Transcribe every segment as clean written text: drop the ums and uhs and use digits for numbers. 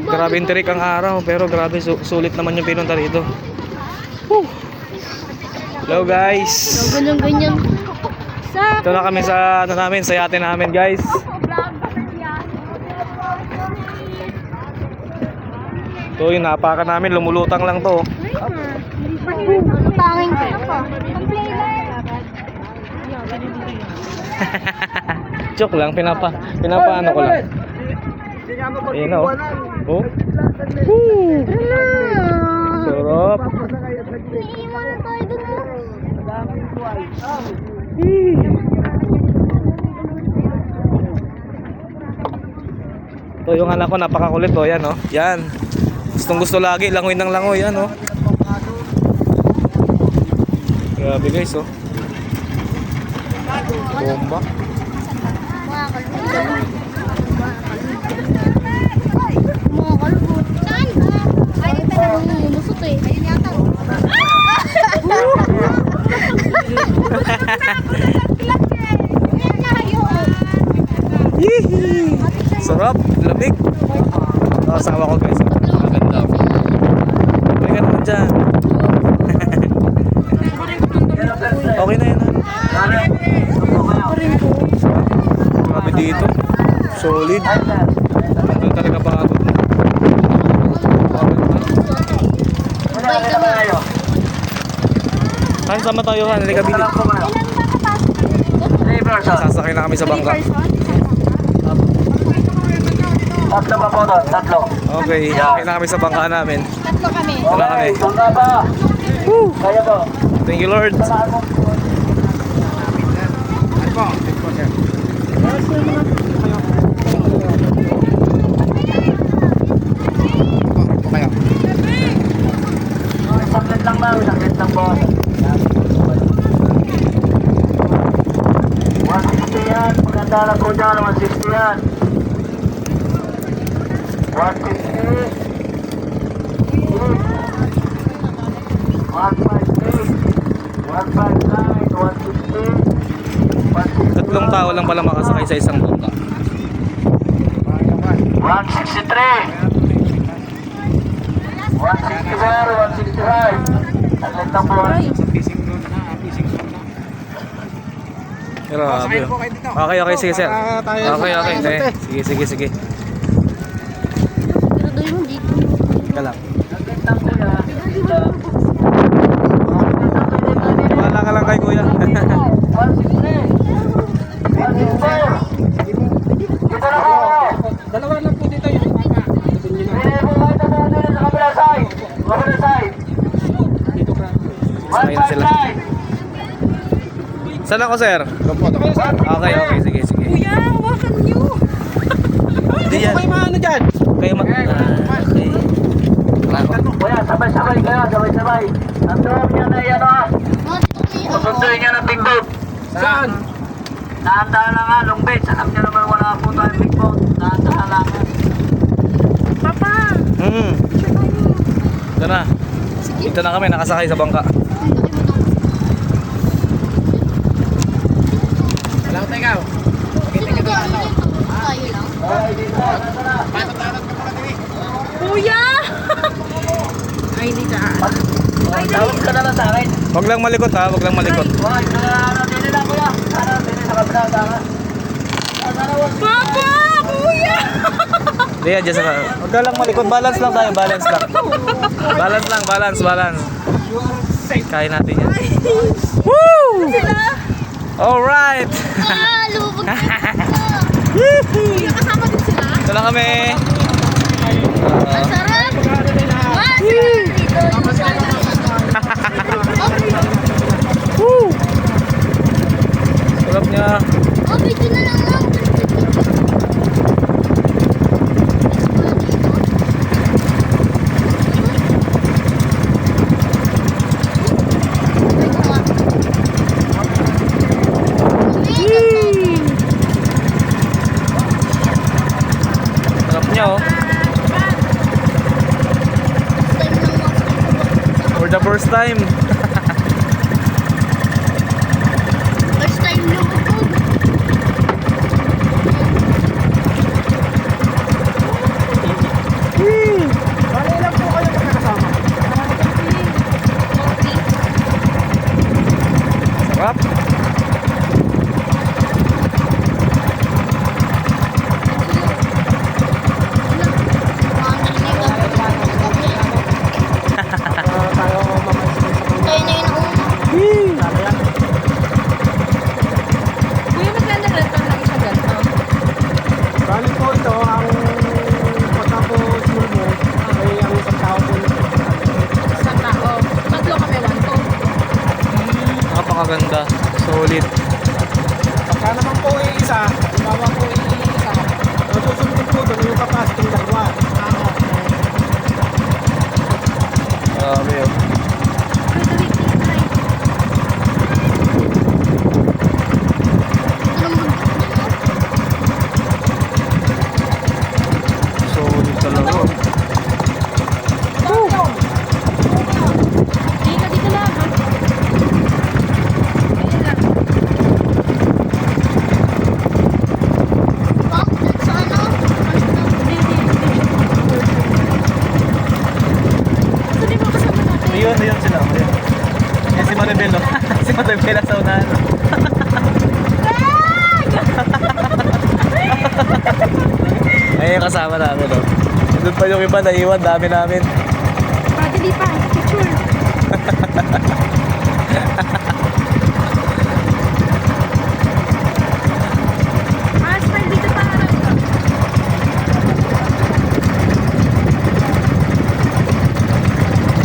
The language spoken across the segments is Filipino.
Grabe yung tirik ang araw, pero grabe sulit naman yung pinunta rito. Woo! Hello guys. Ganyan. Ito na kami sa ano namin, sa yate namin guys. Ito yung napakan namin, lumulutang lang to. Pangin ka pa. Joke lang, pinapaano ko lang. Ayun o. Oh. Woo! Sarap. Iiwan na tayo dun mo. Ito yung anak ko, napakakulit o. Yan o. Yan. Gustong gusto lagi, langoy ng langoy. Yan o. Grabe guys o. Bomba. Mga kalbot. Saan? Ay, ito na. Lumusot eh. Ayun yata. Yee! Sarap, lamig. Ito asawa ko guys. Maganda. Okay ka naman dyan. Okay na yan. Grabe dito. Solid. Ito talaga pagod. Han, sama tayo Han. Halika bili. Sasakay na kami sa bangka. Tatlo pa po doon, tatlo. Okay, sakay na kami sa bangka namin. Tatlo kami. Wala kami. Bangka pa. Kaya po. Thank you Lord. Sakit lang ma'am, sakit lang po. 160 yan, maganda na po dyan, 160 yan. 158, 159, 160, 160. Tatlong tao lang pala makasakay sa isang bangka. 163 164, 165. Sakit lang po. Grabe. Okay, sige sir. Okay. Sige. Pero doon mo dito. Teka lang. Sakit lang po yan. Wala ka lang kay kuya. 163 164. Dito na po. Dalawa lang po dito yung bangka. Hindi po kayo tayo sa kabila side. Kabila side. Dito ka. Sakay na sila. 159. Saan ako sir? Okay. Sige. Kuya, hawakan niyo. Hindi yan. May maano dyan? Kayo mag... Okay. Kuya, sabay-sabay kayo, sabay-sabay. Nandoon niya na yan ah. Susunduin niya ng big boat. Saan? Nahandahan lang nga, long base. Alam niya naman wala po tayong big boat. Nahandahan lang. Papa. Ito na. Dito na kami, nakasakay sa bangka. Walang ikaw. Tayo lang. Ay, dito. Nasa na. Kuya! Ay, hindi ka. Tawag ka na lang sa akin. Huwag lang malikot ha, huwag lang malikot. Hoy, dili lang kuya. Dili sa kabila sa akin. Papa! Kuya! Hindi yan, dyan sa... Huwag ka lang malikot, balance lang tayo, balance lang. Balance. Kaya natin yan. Woo! Alright! Lubog na. Kuya, kasama din sila? Ito na kami. Ang sarap! Dito. Woo! Sarap niya. Oh, video na lang lang. Sarap niya oh. For the first time. First time lumubog. Bali lang po kayo magkakasama. Sarap. Tayo mamaisin sa Tayo na yun ang una. Sana yan. Kuya, magkano renta ng isang ganito? Bali po ito, ang pagkapos mo ay ang isang tao po nito. Isang tao. Tatlo kami, 1 to. Napakaganda. Solid. Pagka naman po isa, bawa po isa, masusunod po doon yung capacity ng dalawa. Grabe oh. Solid talaga. Dito lang. Ayun lang. Sa ano? Hindi mo kasama natin. Ayun sila. Ayun. Yan si Maribel oh. Si Maribel sa unahan. Ayun yung kasama namin oh. Doon pa yung iba naiwan. Dami namin. Padili pa. Picture. Smile dito pa.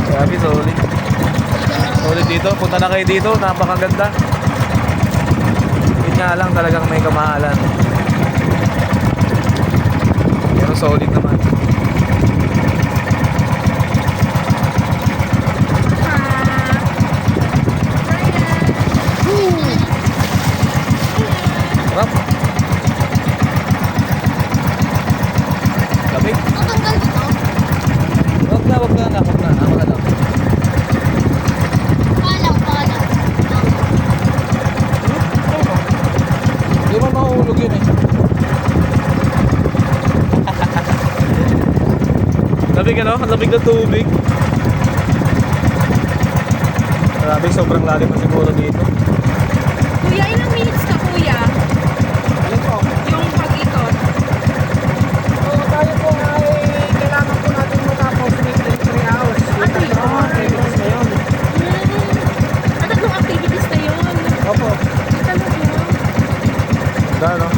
Grabe, solid. Solid dito. Punta na kayo dito. Napakaganda. Yun nga lang talagang may kamahalan. Pero solid naman. Sarap. Lamig. Ang tanggal ba to? Wag na. Ako na lang. Palang. Di ba mahuhulog yun eh? Lamig ano? Lamig na tubig. Grabe, sobrang lalim na siguro dito. Kuya, ilang minutes ka, kuya? Alin po? Yung pag-ikot. So tayo po ay kailangan po natin matapos with 3 hours. Ah, 3 hours. 3 hours na yun. Tatlong activities na yun. Opo. Talaga. Ganda no?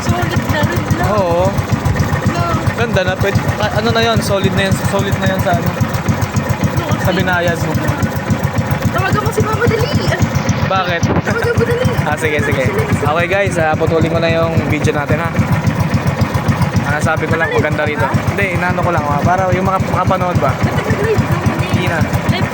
Solid na rin lang. Oo. No. Ganda na. Pwede, ano na yun? Solid na yun sa ano? Sa binayad mo. Tawagan mo si Mama Dali. Bakit? Tawagan mo Dali. Sige. Okay guys, putulin ko na yung video natin ha. Sabi ko lang maganda rito. Hindi, inaano ko lang para yung mga makapanood ba. Nag-live ka. Hindi na. Live